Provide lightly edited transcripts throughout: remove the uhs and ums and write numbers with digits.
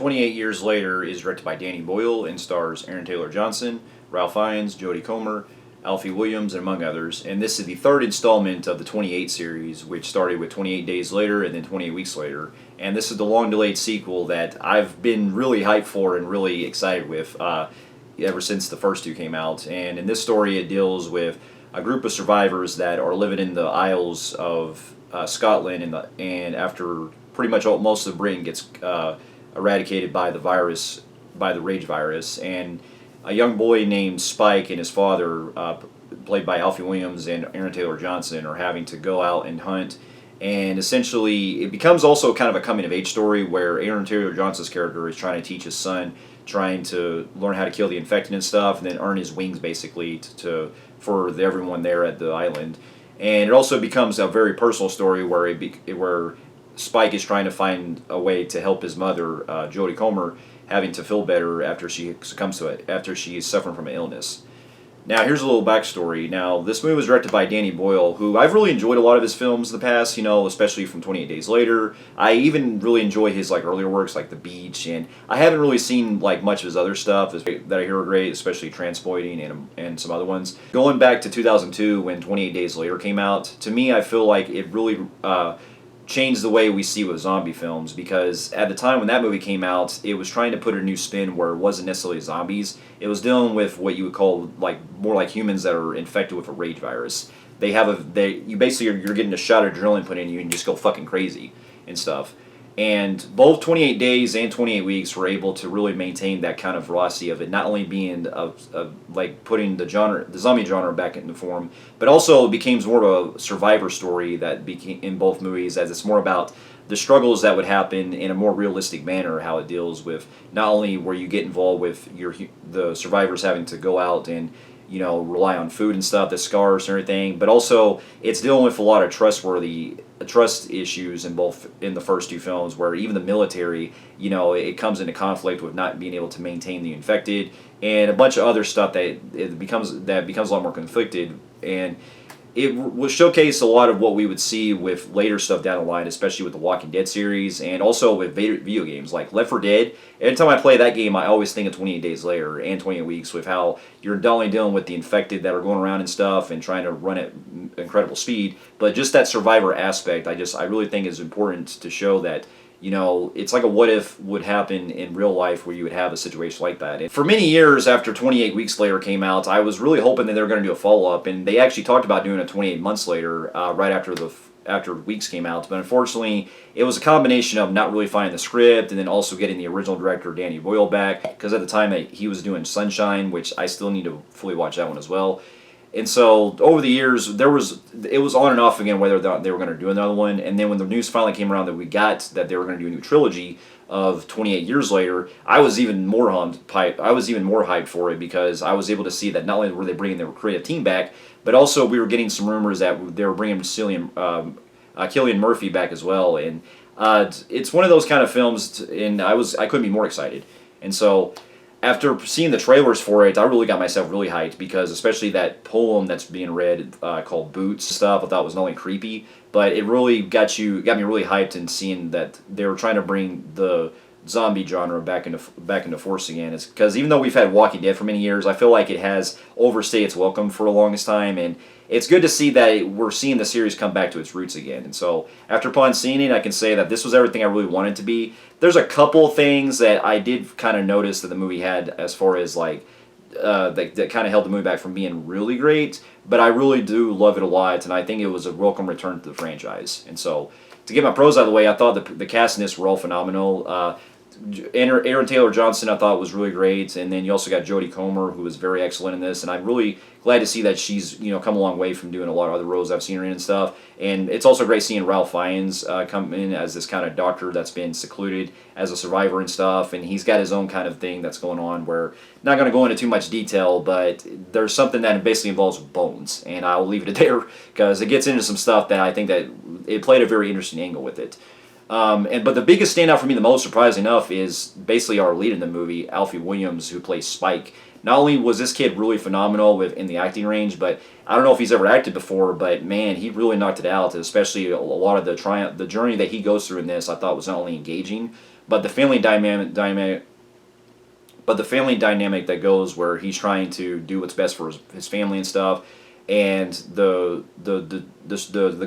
28 Years Later is directed by Danny Boyle and stars Aaron Taylor Johnson, Ralph Fiennes, Jodie Comer, Alfie Williams, and among others. And this is the third installment of the 28 series, which started with 28 Days Later and then 28 Weeks Later. And this is the long-delayed sequel that I've been really hyped for and really excited with ever since the first two came out. And in this story, it deals with a group of survivors that are living in the Isles of Scotland, and after pretty much most of Britain gets eradicated by the virus, by the rage virus, and a young boy named Spike and his father, played by Alfie Williams and Aaron Taylor Johnson, are having to go out and hunt. And essentially, it becomes also kind of a coming-of-age story where Aaron Taylor Johnson's character is trying to teach his son, trying to learn how to kill the infected and stuff, and then earn his wings, basically, for everyone there at the island. And it also becomes a very personal story where Spike is trying to find a way to help his mother, Jodie Comer, having to feel better after she succumbs to it, after she is suffering from an illness. Now, here's a little backstory. Now, this movie was directed by Danny Boyle, who I've really enjoyed a lot of his films in the past, especially from 28 Days Later. I even really enjoy his earlier works like The Beach, and I haven't really seen much of his other stuff that I hear are great, especially Transporting and some other ones. Going back to 2002 when 28 Days Later came out, to me I feel like it really changed the way we see with zombie films, because at the time when that movie came out, it was trying to put a new spin where it wasn't necessarily zombies. It was dealing with what you would call more like humans that are infected with a rage virus. You basically you're getting a shot of adrenaline put in you and you just go fucking crazy and stuff. And both 28 Days and 28 Weeks were able to really maintain that kind of velocity of it, not only being putting the zombie genre back into form, but also it became more of a survivor story that became in both movies, as it's more about the struggles that would happen in a more realistic manner, how it deals with not only where you get involved with the survivors having to go out and rely on food and stuff, the scars and everything, but also it's dealing with a lot of trust issues in the first two films, where even the military, it comes into conflict with not being able to maintain the infected, and a bunch of other stuff that becomes a lot more conflicted. And it will showcase a lot of what we would see with later stuff down the line, especially with the Walking Dead series, and also with video games like Left 4 Dead. Every time I play that game, I always think of 28 Days Later and 28 Weeks, with how you're not only dealing with the infected that are going around and stuff and trying to run at incredible speed, but just that survivor aspect. I really think is important to show that it's like a what if would happen in real life, where you would have a situation like that. And for many years after 28 Weeks Later came out, I was really hoping that they were going to do a follow-up, and they actually talked about doing a 28 Months Later right after Weeks came out. But unfortunately, it was a combination of not really finding the script, and then also getting the original director Danny Boyle back, because at the time he was doing Sunshine, which I still need to fully watch that one as well. And so over the years, it was on and off again whether they were going to do another one. And then when the news finally came around that they were going to do a new trilogy of 28 Years Later, I was even more hyped for it, because I was able to see that not only were they bringing their creative team back, but also we were getting some rumors that they were bringing Cillian Murphy back as well. And it's one of those kind of films, and I couldn't be more excited. And so after seeing the trailers for it, I really got myself really hyped, because especially that poem that's being read called Boots stuff, I thought was not only creepy, but it really got me really hyped in seeing that they were trying to bring the zombie genre back into force again. It's because even though we've had Walking Dead for many years, I feel like it has overstayed its welcome for the longest time, and it's good to see that we're seeing the series come back to its roots again. And so after upon seeing it, I can say that this was everything I really wanted it to be. There's a couple things that I did kind of notice that the movie had, as far as that kind of held the movie back from being really great, but I really do love it a lot, and I think it was a welcome return to the franchise. And so to get my pros out of the way, I thought the cast in this were all phenomenal. Aaron Taylor Johnson, I thought, was really great, and then you also got Jodie Comer, who was very excellent in this, and I'm really glad to see that she's come a long way from doing a lot of other roles I've seen her in and stuff. And it's also great seeing Ralph Fiennes come in as this kind of doctor that's been secluded as a survivor and stuff, and he's got his own kind of thing that's going on, where, not going to go into too much detail, but there's something that basically involves bones, and I'll leave it there, because it gets into some stuff that I think that it played a very interesting angle with it. But the biggest standout for me, the most surprising enough, is basically our lead in the movie, Alfie Williams, who plays Spike. Not only was this kid really phenomenal in the acting range, but I don't know if he's ever acted before, but man, he really knocked it out. Especially a lot of the journey that he goes through in this, I thought was not only engaging, but the family dynamic that goes where he's trying to do what's best for his family and stuff, and the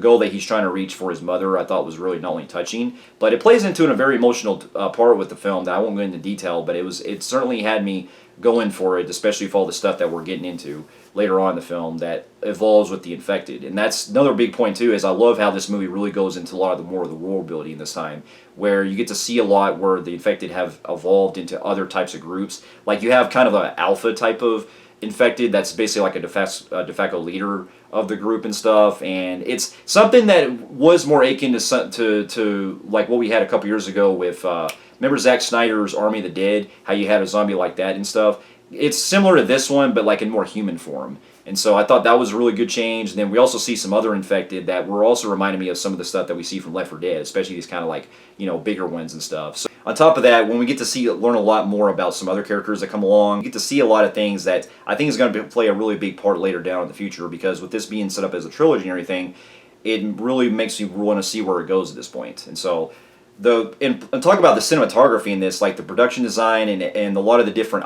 goal that he's trying to reach for his mother, I thought was really not only touching, but it plays into a very emotional part with the film that I won't go into detail, but it certainly had me going for it, especially with all the stuff that we're getting into later on in the film that evolves with the infected. And that's another big point too, is I love how this movie really goes into a lot of the more of the world building this time, where you get to see a lot where the infected have evolved into other types of groups. Like you have kind of an alpha type of infected that's basically like a de facto leader of the group and stuff, and it's something that was more akin to like what we had a couple years ago with remember Zack Snyder's Army of the Dead, how you had a zombie like that and stuff. It's similar to this one, but like in more human form. And so I thought that was a really good change. And then we also see some other infected that were also reminding me of some of the stuff that we see from Left 4 Dead, especially these kind of like, bigger ones and stuff. So on top of that, when we get to learn a lot more about some other characters that come along, we get to see a lot of things that I think is going to play a really big part later down in the future, because with this being set up as a trilogy and everything, it really makes me want to see where it goes at this point. And so and talk about the cinematography in this, like the production design and a lot of the different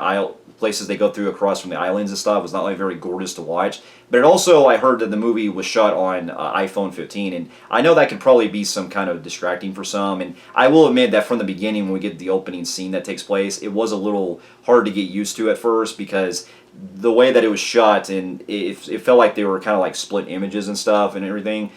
places they go through across from the islands and stuff was not like very gorgeous to watch. But it also, I heard that the movie was shot on iPhone 15, and I know that could probably be some kind of distracting for some. And I will admit that from the beginning, when we get the opening scene that takes place, it was a little hard to get used to at first, because the way that it was shot, and it felt like they were kind of like split images and stuff and everything.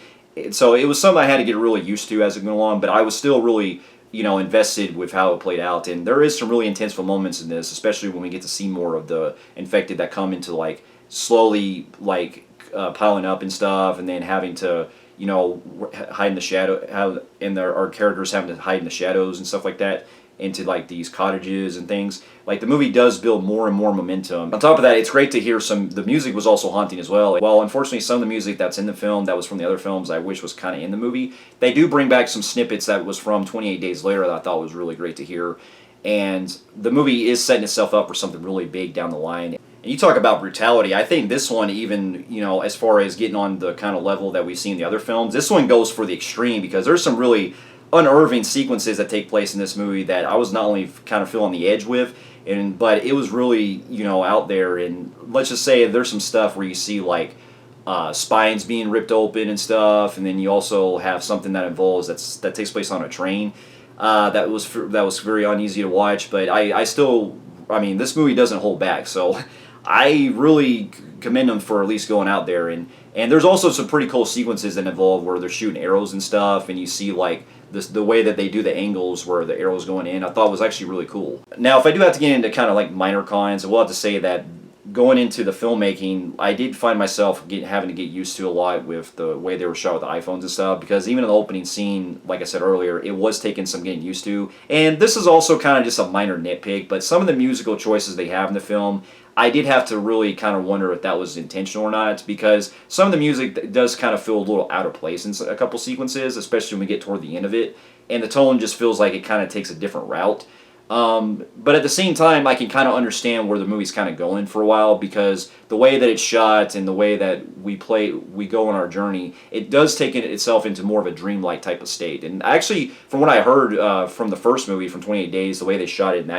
So it was something I had to get really used to as it went along, but I was still really, invested with how it played out. And there is some really intenseful moments in this, especially when we get to see more of the infected that come into like slowly like piling up and stuff, and then having to, hide in the shadow, our characters having to hide in the shadows and stuff like that into like these cottages and things. Like the movie does build more and more momentum. On top of that, it's great to hear the music was also haunting as well. Well, unfortunately, some of the music that's in the film that was from the other films I wish was kind of in the movie. They do bring back some snippets that was from 28 Days Later that I thought was really great to hear. And the movie is setting itself up for something really big down the line. And you talk about brutality, I think this one even, as far as getting on the kind of level that we've seen in the other films, this one goes for the extreme, because there's some really unnerving sequences that take place in this movie that I was not only kind of feeling the edge with, but it was really, out there. And let's just say there's some stuff where you see like spines being ripped open and stuff, and then you also have something that involves that takes place on a train. That was very uneasy to watch, but I mean, this movie doesn't hold back, so I really commend them for at least going out there. And there's also some pretty cool sequences that involve where they're shooting arrows and stuff, and you see like the way that they do the angles where the arrows going in, I thought was actually really cool. Now, if I do have to get into kind of like minor cons, I will have to say that going into the filmmaking, I did find myself having to get used to a lot with the way they were shot with the iPhones and stuff, because even in the opening scene, like I said earlier, it was taking some getting used to. And this is also kind of just a minor nitpick, but some of the musical choices they have in the film, I did have to really kind of wonder if that was intentional or not, because some of the music does kind of feel a little out of place in a couple sequences, especially when we get toward the end of it, and the tone just feels like it kind of takes a different route. But at the same time, I can kind of understand where the movie's kind of going for a while, because the way that it's shot and the way that we go on our journey, it does take itself into more of a dreamlike type of state. And actually, from what I heard from the first movie, from 28 Days, the way they shot it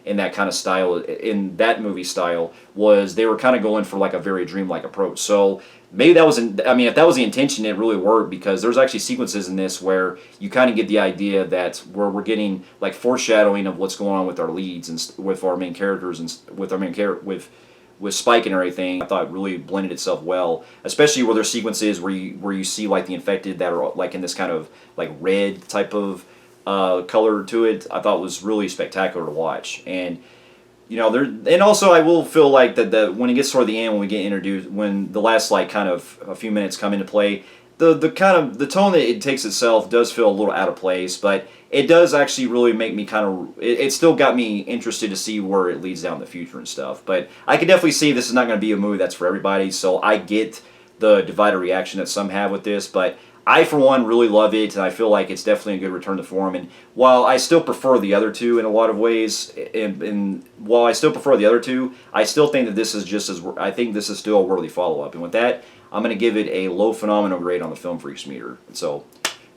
in that kind of style, in that movie style, was they were kind of going for like a very dreamlike approach. So maybe that wasn't, I mean, if that was the intention, it really worked, because there's actually sequences in this where you kind of get the idea that where we're getting like foreshadowing of what's going on with our leads and with our main characters and with Spike and everything. I thought it really blended itself well, especially where there's sequences where you see like the infected that are like in this kind of like red type of color to it. I thought was really spectacular to watch. And and also I will feel like that when it gets toward the end, when we get introduced, when the last like kind of a few minutes come into play, the kind of the tone that it takes itself does feel a little out of place, but it does actually really make me kind of, it still got me interested to see where it leads down in the future and stuff. But I can definitely see this is not going to be a movie that's for everybody, so I get the divided reaction that some have with this, but I, for one, really love it, and I feel like it's definitely a good return to form. And while I still prefer the other two in a lot of ways, and while I still prefer the other two, I still think that this is I think this is still a worthy follow-up. And with that, I'm going to give it a low phenomenal grade on the Film Freaks meter. And so,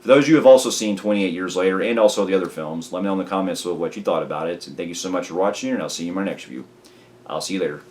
For those of you who have also seen 28 Years Later and also the other films, let me know in the comments what you thought about it. And thank you so much for watching, and I'll see you in my next review. I'll see you later.